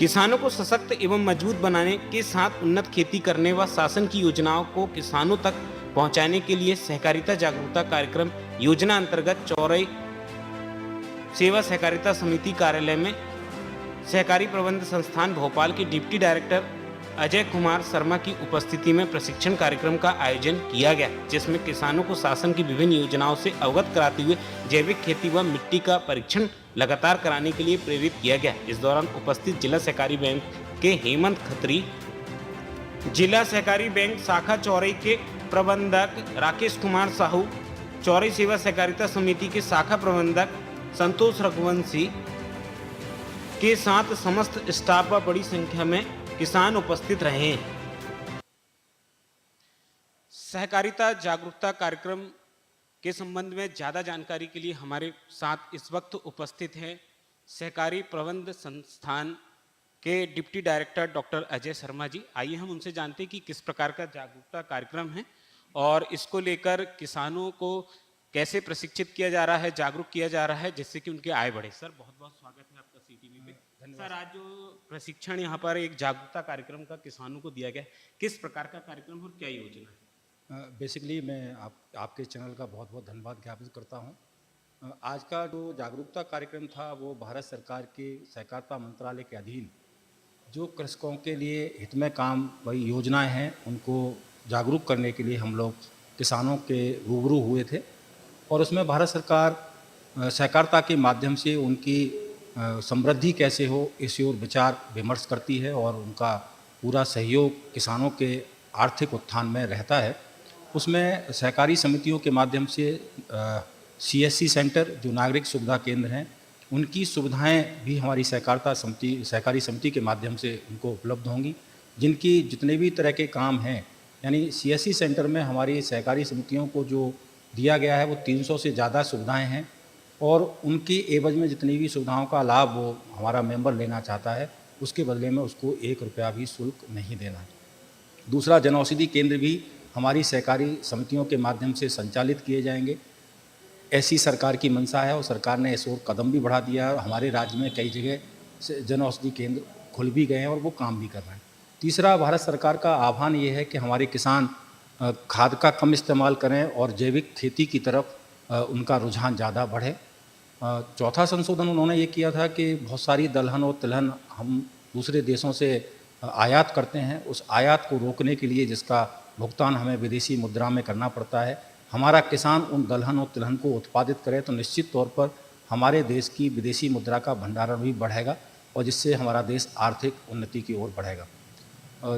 किसानों को सशक्त एवं मजबूत बनाने के साथ उन्नत खेती करने व शासन की योजनाओं को किसानों तक पहुंचाने के लिए सहकारिता जागरूकता कार्यक्रम योजना अंतर्गत चौरई सेवा सहकारिता समिति कार्यालय में सहकारी प्रबंध संस्थान भोपाल के डिप्टी डायरेक्टर अजय कुमार शर्मा की उपस्थिति में प्रशिक्षण कार्यक्रम का आयोजन किया गया, जिसमें किसानों को शासन की विभिन्न योजनाओं से अवगत कराते हुए जैविक खेती व मिट्टी का परीक्षण लगातार कराने के लिए प्रेरित किया गया। इस दौरान उपस्थित जिला सहकारी बैंक के हेमंत खत्री, जिला सहकारी बैंक शाखा चौरई के प्रबंधक राकेश कुमार साहू, चौरई सेवा सहकारिता समिति के शाखा प्रबंधक संतोष रघुवंशी के साथ समस्त स्टाफ व बड़ी संख्या में किसान उपस्थित रहे। सहकारिता जागरूकता कार्यक्रम के संबंध में ज़्यादा जानकारी के लिए हमारे साथ इस वक्त उपस्थित हैं सहकारी प्रबंध संस्थान के deputy director doctor Ajay Sharma ji. आइए हम उनसे जानते हैं कि किस प्रकार का जागरूकता कार्यक्रम है और इसको लेकर किसानों को कैसे प्रशिक्षित किया जा रहा है, जागरूक किया जा रहा है, जिससे कि उनकी आय बढ़े। सर, बहुत बहुत स्वागत है आपका सीटीवी पे। सर, आज जो प्रशिक्षण यहाँ पर एक जागरूकता कार्यक्रम का किसानों को दिया गया, किस प्रकार का कार्यक्रम और क्या योजना है? बेसिकली मैं आपके चैनल का बहुत बहुत धन्यवाद ज्ञापित करता हूँ। आज का जो जागरूकता कार्यक्रम था वो भारत सरकार के सहकारिता मंत्रालय के अधीन जो कृषकों के लिए हित में काम वही योजनाएं हैं उनको जागरूक करने के लिए हम लोग किसानों के रूबरू हुए थे और उसमें भारत सरकार सहकारिता के माध्यम से उनकी समृद्धि कैसे हो इस ओर विचार विमर्श करती है और उनका पूरा सहयोग किसानों के आर्थिक उत्थान में रहता है। उसमें सहकारी समितियों के माध्यम से सीएससी सेंटर जो नागरिक सुविधा केंद्र हैं उनकी सुविधाएं भी हमारी सहकारी समिति के माध्यम से उनको उपलब्ध होंगी, जिनकी जितने भी तरह के काम हैं। यानी सीएससी सेंटर में हमारी सहकारी समितियों को जो दिया गया है वो 300 से ज़्यादा सुविधाएं हैं और उनकी एवज में जितनी भी सुविधाओं का लाभ वो हमारा मेंबर लेना चाहता है उसके बदले में उसको 1 रुपया भी शुल्क नहीं देना है। दूसरा, जनऔषधि केंद्र भी हमारी सहकारी समितियों के माध्यम से संचालित किए जाएंगे। ऐसी सरकार की मंशा है और सरकार ने इस ओर कदम भी बढ़ा दिया है। हमारे राज्य में कई जगह जनऔषधि केंद्र खुल भी गए हैं और वो काम भी कर रहे हैं। तीसरा, भारत सरकार का आह्वान ये है कि हमारे किसान खाद का कम इस्तेमाल करें और जैविक खेती की तरफ उनका रुझान ज़्यादा बढ़े। चौथा संशोधन उन्होंने ये किया था कि बहुत सारी दलहन और तिलहन हम दूसरे देशों से आयात करते हैं, उस आयात को रोकने के लिए जिसका भुगतान हमें विदेशी मुद्रा में करना पड़ता है, हमारा किसान उन दलहन और तिलहन को उत्पादित करे तो निश्चित तौर पर हमारे देश की विदेशी मुद्रा का भंडारण भी बढ़ेगा और जिससे हमारा देश आर्थिक उन्नति की ओर बढ़ेगा।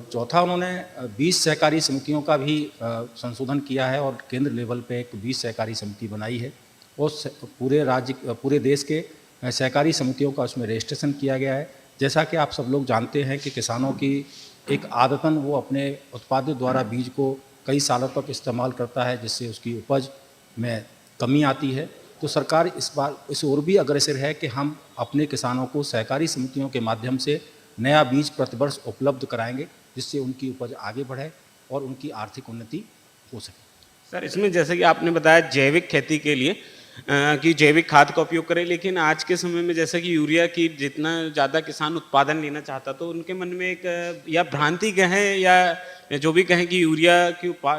चौथा, उन्होंने 20 सहकारी समितियों का भी संशोधन किया है और केंद्र लेवल पे एक 20 सहकारी समिति बनाई है और पूरे देश के सहकारी समितियों का उसमें रजिस्ट्रेशन किया गया है। जैसा कि आप सब लोग जानते हैं कि किसानों की एक आदतन वो अपने उत्पादित द्वारा बीज को कई सालों तक इस्तेमाल करता है जिससे उसकी उपज में कमी आती है। तो सरकार इस बार इस ओर भी अग्रसर है कि हम अपने किसानों को सहकारी समितियों के माध्यम से नया बीज प्रतिवर्ष उपलब्ध कराएंगे जिससे उनकी उपज आगे बढ़े और उनकी आर्थिक उन्नति हो सके। सर, इसमें जैसे कि आपने बताया जैविक खेती के लिए कि जैविक खाद का उपयोग करें, लेकिन आज के समय में जैसे कि यूरिया की जितना ज़्यादा किसान उत्पादन लेना चाहता तो उनके मन में एक या भ्रांति कहें या जो भी कहें कि यूरिया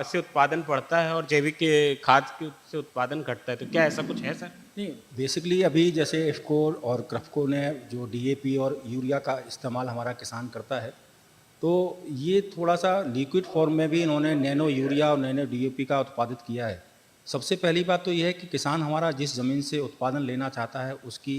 से उत्पादन बढ़ता है और जैविक खाद से उत्पादन घटता है, तो क्या ऐसा कुछ है सर? नहीं, बेसिकली अभी जैसे इफ्को और क्रफको ने जो डीएपी और यूरिया का इस्तेमाल हमारा किसान करता है तो ये थोड़ा सा लिक्विड फॉर्म में भी इन्होंने नैनो यूरिया और नैनो डीएपी का उत्पादित किया है। सबसे पहली बात तो यह है कि किसान हमारा जिस ज़मीन से उत्पादन लेना चाहता है उसकी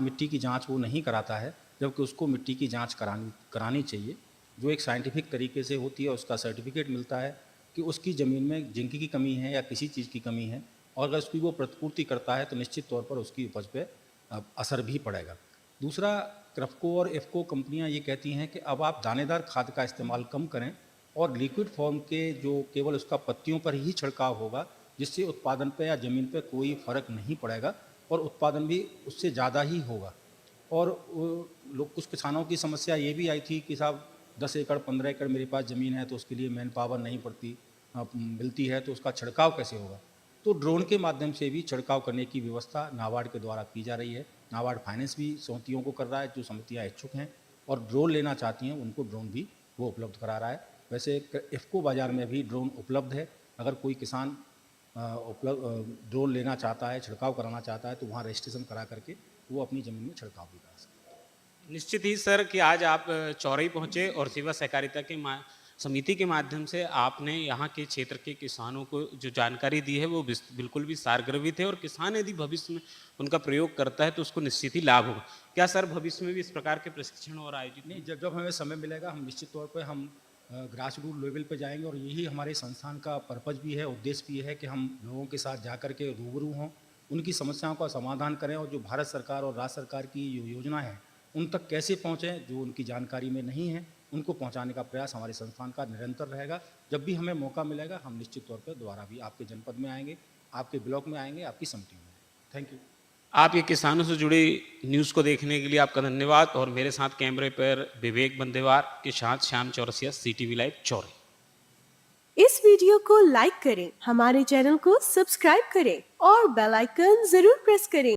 मिट्टी की जांच वो नहीं कराता है, जबकि उसको मिट्टी की जांच करानी चाहिए जो एक साइंटिफिक तरीके से होती है। उसका सर्टिफिकेट मिलता है कि उसकी ज़मीन में जिंक की कमी है या किसी चीज़ की कमी है और अगर उसकी वो प्रतिपूर्ति करता है तो निश्चित तौर पर उसकी उपज पे असर भी पड़ेगा। दूसरा, क्रफको और इफ्को कंपनियां ये कहती हैं कि अब आप दानेदार खाद का इस्तेमाल कम करें और लिक्विड फॉर्म के जो केवल उसका पत्तियों पर ही छिड़काव होगा जिससे उत्पादन पे या ज़मीन पे कोई फ़र्क नहीं पड़ेगा और उत्पादन भी उससे ज़्यादा ही होगा। और कुछ किसानों की समस्या ये भी आई थी कि साहब 10 एकड़ 15 एकड़ मेरे पास ज़मीन है तो उसके लिए मैन पावर नहीं मिलती है तो उसका छिड़काव कैसे होगा। तो ड्रोन के माध्यम से भी छिड़काव करने की व्यवस्था नाबार्ड के द्वारा की जा रही है। नाबार्ड फाइनेंस भी समितियों को कर रहा है जो समितियाँ इच्छुक हैं और ड्रोन लेना चाहती हैं उनको ड्रोन भी वो उपलब्ध करा रहा है। वैसे इफ़को बाज़ार में भी ड्रोन उपलब्ध है। अगर कोई किसान ड्रोन लेना चाहता है, छिड़काव कराना चाहता है, तो वहाँ रजिस्ट्रेशन करा करके वो अपनी ज़मीन में छिड़काव भी करा सकता है। निश्चित ही सर कि आज आप चौरई पहुंचे और सेवा सहकारिता के समिति के माध्यम से आपने यहाँ के क्षेत्र के किसानों को जो जानकारी दी है वो बिल्कुल भी सारगर्भित है और किसान यदि भविष्य में उनका प्रयोग करता है तो उसको निश्चित ही लाभ होगा। क्या सर भविष्य में भी इस प्रकार के प्रशिक्षण और आयोजित नहीं, जब जब हमें समय मिलेगा हम निश्चित तौर पर हम ग्रास रूट लेवल पे जाएंगे और यही हमारे संस्थान का पर्पज़ भी है, उद्देश्य भी है कि हम लोगों के साथ जा कर के रूबरू हों, उनकी समस्याओं का समाधान करें और जो भारत सरकार और राज्य सरकार की जो योजना है उन तक कैसे पहुँचें, जो उनकी जानकारी में नहीं है उनको पहुँचाने का प्रयास हमारे संस्थान का निरंतर रहेगा। जब भी हमें मौका मिलेगा हम निश्चित तौर पर दोबारा भी आपके जनपद में आएंगे, आपके ब्लॉक में आएंगे, आपकी समिति में। Thank you. आप ये किसानों से जुड़ी न्यूज़ को देखने के लिए आपका धन्यवाद। और मेरे साथ कैमरे पर विवेक बंदेवार के साथ श्याम चौरसिया, CTV लाइव चौरई। इस वीडियो को लाइक करें, हमारे चैनल को सब्सक्राइब करें और बेल आइकन जरूर प्रेस करें।